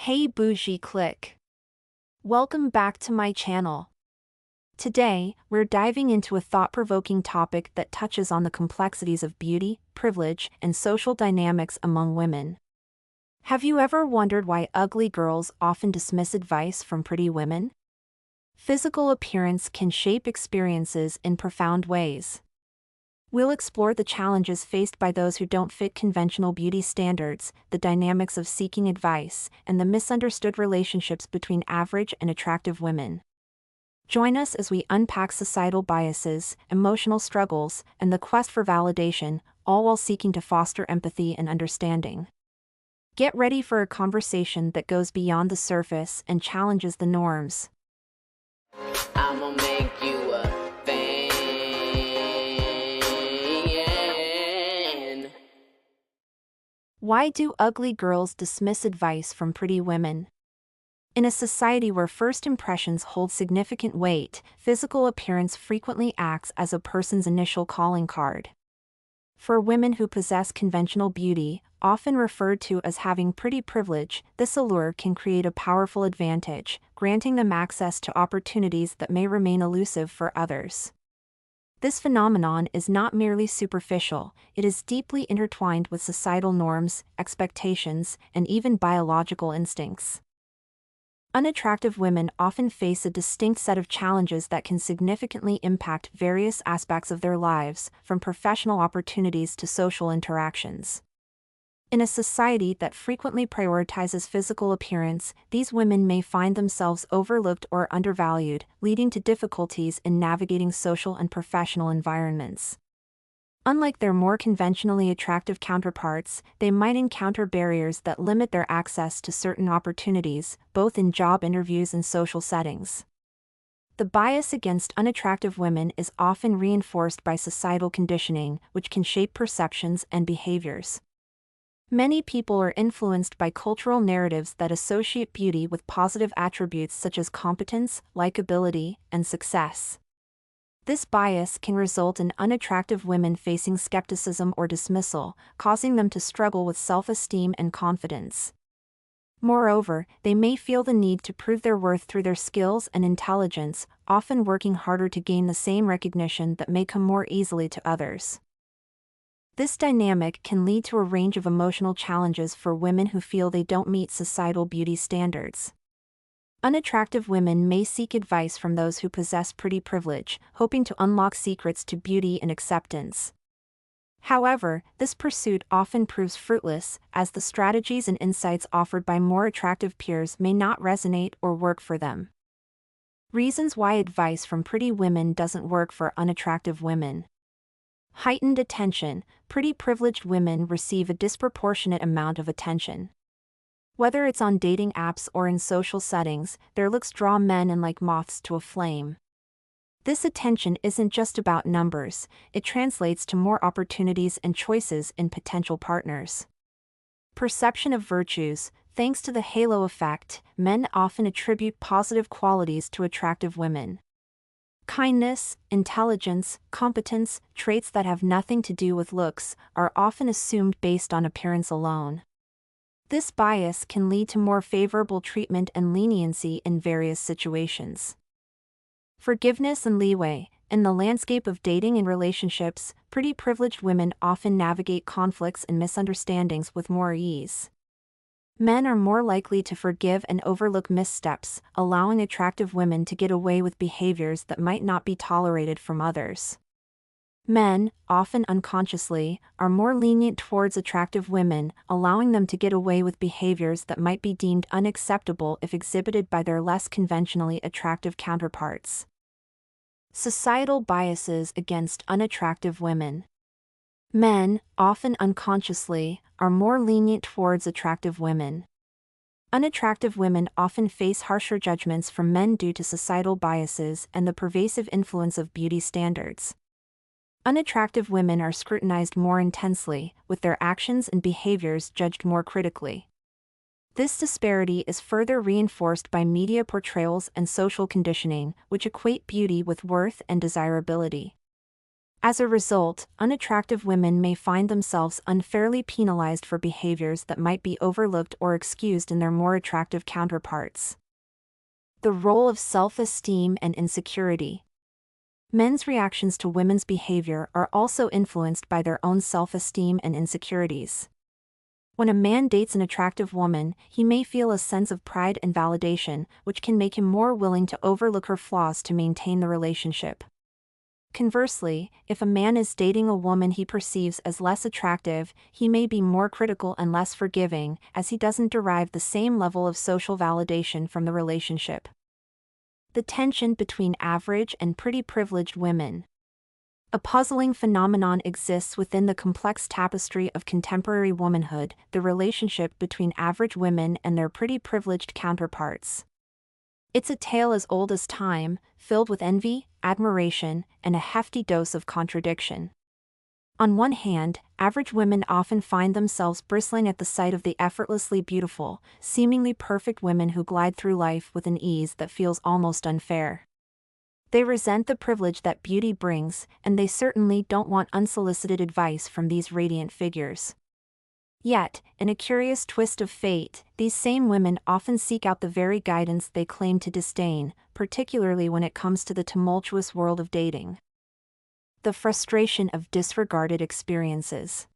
Hey Bougie click. Welcome back to my channel. Today, we're diving into a thought-provoking topic that touches on the complexities of beauty, privilege, and social dynamics among women. Have you ever wondered why ugly girls often dismiss advice from pretty women? Physical appearance can shape experiences in profound ways. We'll explore the challenges faced by those who don't fit conventional beauty standards, the dynamics of seeking advice, and the misunderstood relationships between average and attractive women. Join us as we unpack societal biases, emotional struggles, and the quest for validation, all while seeking to foster empathy and understanding. Get ready for a conversation that goes beyond the surface and challenges the norms. I'ma make you a fan. Why do ugly girls dismiss advice from pretty women? In a society where first impressions hold significant weight, physical appearance frequently acts as a person's initial calling card. For women who possess conventional beauty, often referred to as having pretty privilege, this allure can create a powerful advantage, granting them access to opportunities that may remain elusive for others. This phenomenon is not merely superficial, it is deeply intertwined with societal norms, expectations, and even biological instincts. Unattractive women often face a distinct set of challenges that can significantly impact various aspects of their lives, from professional opportunities to social interactions. In a society that frequently prioritizes physical appearance, these women may find themselves overlooked or undervalued, leading to difficulties in navigating social and professional environments. Unlike their more conventionally attractive counterparts, they might encounter barriers that limit their access to certain opportunities, both in job interviews and social settings. The bias against unattractive women is often reinforced by societal conditioning, which can shape perceptions and behaviors. Many people are influenced by cultural narratives that associate beauty with positive attributes such as competence, likability, and success. This bias can result in unattractive women facing skepticism or dismissal, causing them to struggle with self-esteem and confidence. Moreover, they may feel the need to prove their worth through their skills and intelligence, often working harder to gain the same recognition that may come more easily to others. This dynamic can lead to a range of emotional challenges for women who feel they don't meet societal beauty standards. Unattractive women may seek advice from those who possess pretty privilege, hoping to unlock secrets to beauty and acceptance. However, this pursuit often proves fruitless, as the strategies and insights offered by more attractive peers may not resonate or work for them. Reasons why advice from pretty women doesn't work for unattractive women. Heightened attention. Pretty privileged women receive a disproportionate amount of attention. Whether it's on dating apps or in social settings, their looks draw men in like moths to a flame. This attention isn't just about numbers, it translates to more opportunities and choices in potential partners. Perception of virtues. Thanks to the halo effect, men often attribute positive qualities to attractive women. Kindness, intelligence, competence, traits that have nothing to do with looks, are often assumed based on appearance alone. This bias can lead to more favorable treatment and leniency in various situations. Forgiveness and leeway. In the landscape of dating and relationships, pretty privileged women often navigate conflicts and misunderstandings with more ease. Men are more likely to forgive and overlook missteps, allowing attractive women to get away with behaviors that might not be tolerated from others. Men, often unconsciously, are more lenient towards attractive women, allowing them to get away with behaviors that might be deemed unacceptable if exhibited by their less conventionally attractive counterparts. Societal biases against unattractive women. Men, often unconsciously, are more lenient towards attractive women. Unattractive women often face harsher judgments from men due to societal biases and the pervasive influence of beauty standards. Unattractive women are scrutinized more intensely, with their actions and behaviors judged more critically. This disparity is further reinforced by media portrayals and social conditioning, which equate beauty with worth and desirability. As a result, unattractive women may find themselves unfairly penalized for behaviors that might be overlooked or excused in their more attractive counterparts. The role of self-esteem and insecurity. Men's reactions to women's behavior are also influenced by their own self-esteem and insecurities. When a man dates an attractive woman, he may feel a sense of pride and validation, which can make him more willing to overlook her flaws to maintain the relationship. Conversely, if a man is dating a woman he perceives as less attractive, he may be more critical and less forgiving, as he doesn't derive the same level of social validation from the relationship. The tension between average and pretty privileged women. A puzzling phenomenon exists within the complex tapestry of contemporary womanhood, the relationship between average women and their pretty privileged counterparts. It's a tale as old as time, filled with envy, admiration, and a hefty dose of contradiction. On one hand, average women often find themselves bristling at the sight of the effortlessly beautiful, seemingly perfect women who glide through life with an ease that feels almost unfair. They resent the privilege that beauty brings, and they certainly don't want unsolicited advice from these radiant figures. Yet, in a curious twist of fate, these same women often seek out the very guidance they claim to disdain, particularly when it comes to the tumultuous world of dating. The frustration of disregarded experiences.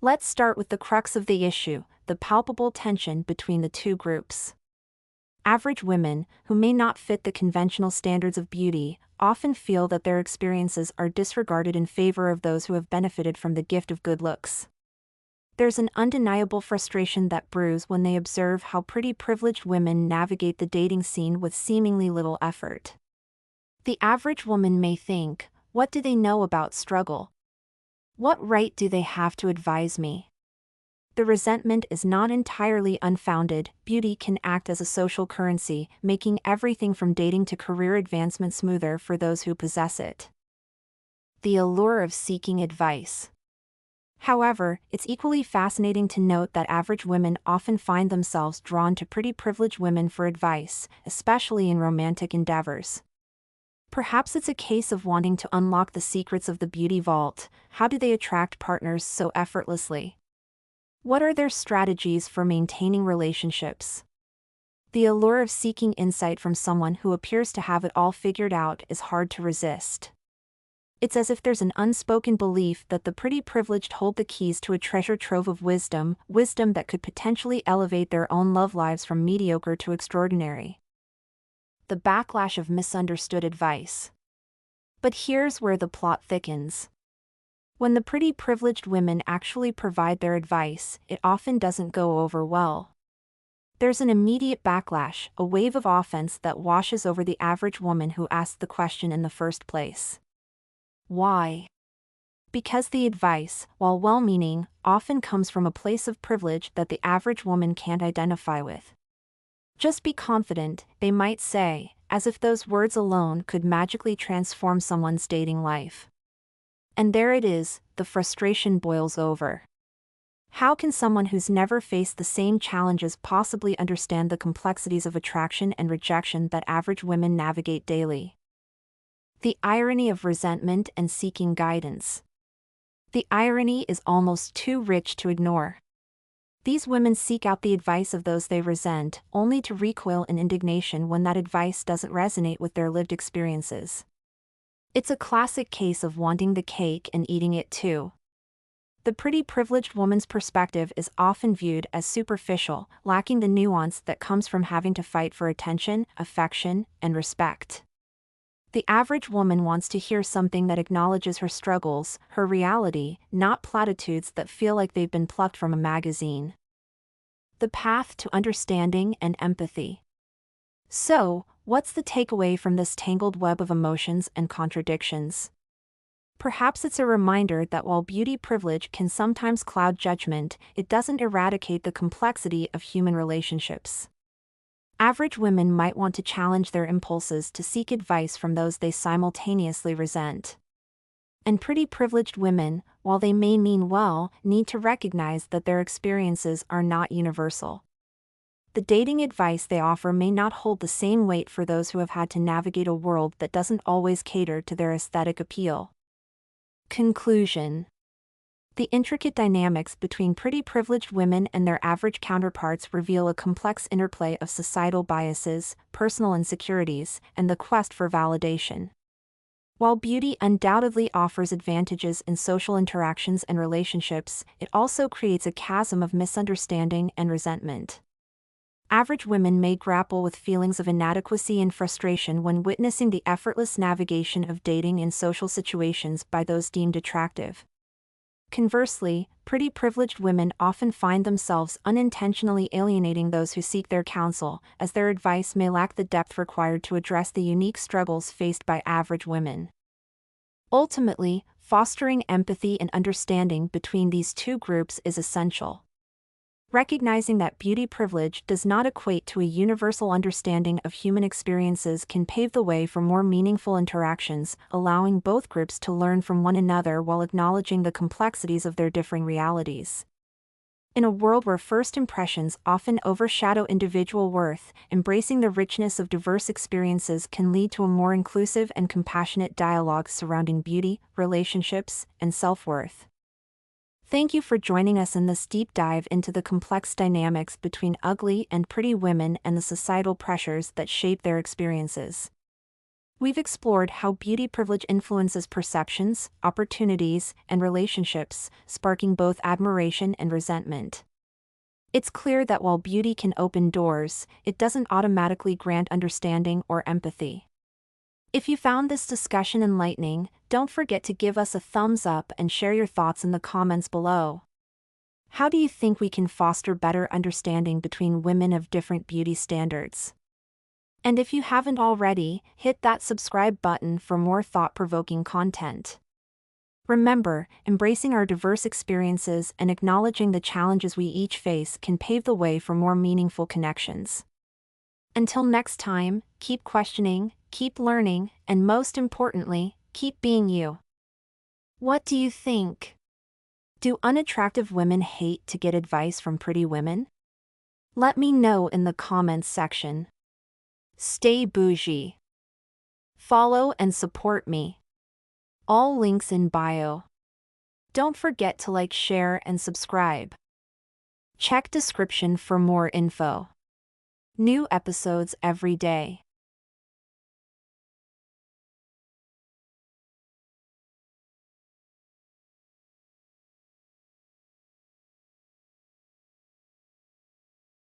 Let's start with the crux of the issue, the palpable tension between the two groups. Average women, who may not fit the conventional standards of beauty, often feel that their experiences are disregarded in favor of those who have benefited from the gift of good looks. There's an undeniable frustration that brews when they observe how pretty privileged women navigate the dating scene with seemingly little effort. The average woman may think, what do they know about struggle? What right do they have to advise me? The resentment is not entirely unfounded. Beauty can act as a social currency, making everything from dating to career advancement smoother for those who possess it. The allure of seeking advice. However, it's equally fascinating to note that average women often find themselves drawn to pretty privileged women for advice, especially in romantic endeavors. Perhaps it's a case of wanting to unlock the secrets of the beauty vault. How do they attract partners so effortlessly? What are their strategies for maintaining relationships? The allure of seeking insight from someone who appears to have it all figured out is hard to resist. It's as if there's an unspoken belief that the pretty privileged hold the keys to a treasure trove of wisdom that could potentially elevate their own love lives from mediocre to extraordinary. The backlash of misunderstood advice. But here's where the plot thickens. When the pretty privileged women actually provide their advice, it often doesn't go over well. There's an immediate backlash, a wave of offense that washes over the average woman who asked the question in the first place. Why? Because the advice, while well-meaning, often comes from a place of privilege that the average woman can't identify with. Just be confident, they might say, as if those words alone could magically transform someone's dating life. And there it is, the frustration boils over. How can someone who's never faced the same challenges possibly understand the complexities of attraction and rejection that average women navigate daily? The irony of resentment and seeking guidance. The irony is almost too rich to ignore. These women seek out the advice of those they resent, only to recoil in indignation when that advice doesn't resonate with their lived experiences. It's a classic case of wanting the cake and eating it too. The pretty privileged woman's perspective is often viewed as superficial, lacking the nuance that comes from having to fight for attention, affection, and respect. The average woman wants to hear something that acknowledges her struggles, her reality, not platitudes that feel like they've been plucked from a magazine. The path to understanding and empathy. So, what's the takeaway from this tangled web of emotions and contradictions? Perhaps it's a reminder that while beauty privilege can sometimes cloud judgment, it doesn't eradicate the complexity of human relationships. Average women might want to challenge their impulses to seek advice from those they simultaneously resent. And pretty privileged women, while they may mean well, need to recognize that their experiences are not universal. The dating advice they offer may not hold the same weight for those who have had to navigate a world that doesn't always cater to their aesthetic appeal. Conclusion. The intricate dynamics between pretty privileged women and their average counterparts reveal a complex interplay of societal biases, personal insecurities, and the quest for validation. While beauty undoubtedly offers advantages in social interactions and relationships, it also creates a chasm of misunderstanding and resentment. Average women may grapple with feelings of inadequacy and frustration when witnessing the effortless navigation of dating in social situations by those deemed attractive. Conversely, pretty privileged women often find themselves unintentionally alienating those who seek their counsel, as their advice may lack the depth required to address the unique struggles faced by average women. Ultimately, fostering empathy and understanding between these two groups is essential. Recognizing that beauty privilege does not equate to a universal understanding of human experiences can pave the way for more meaningful interactions, allowing both groups to learn from one another while acknowledging the complexities of their differing realities. In a world where first impressions often overshadow individual worth, embracing the richness of diverse experiences can lead to a more inclusive and compassionate dialogue surrounding beauty, relationships, and self-worth. Thank you for joining us in this deep dive into the complex dynamics between ugly and pretty women and the societal pressures that shape their experiences. We've explored how beauty privilege influences perceptions, opportunities, and relationships, sparking both admiration and resentment. It's clear that while beauty can open doors, it doesn't automatically grant understanding or empathy. If you found this discussion enlightening, don't forget to give us a thumbs up and share your thoughts in the comments below. How do you think we can foster better understanding between women of different beauty standards? And if you haven't already, hit that subscribe button for more thought-provoking content. Remember, embracing our diverse experiences and acknowledging the challenges we each face can pave the way for more meaningful connections. Until next time, keep questioning, keep learning, and most importantly, keep being you. What do you think? Do unattractive women hate to get advice from pretty women? Let me know in the comments section. Stay bougie. Follow and support me. All links in bio. Don't forget to like, share, and subscribe. Check description for more info. New episodes every day.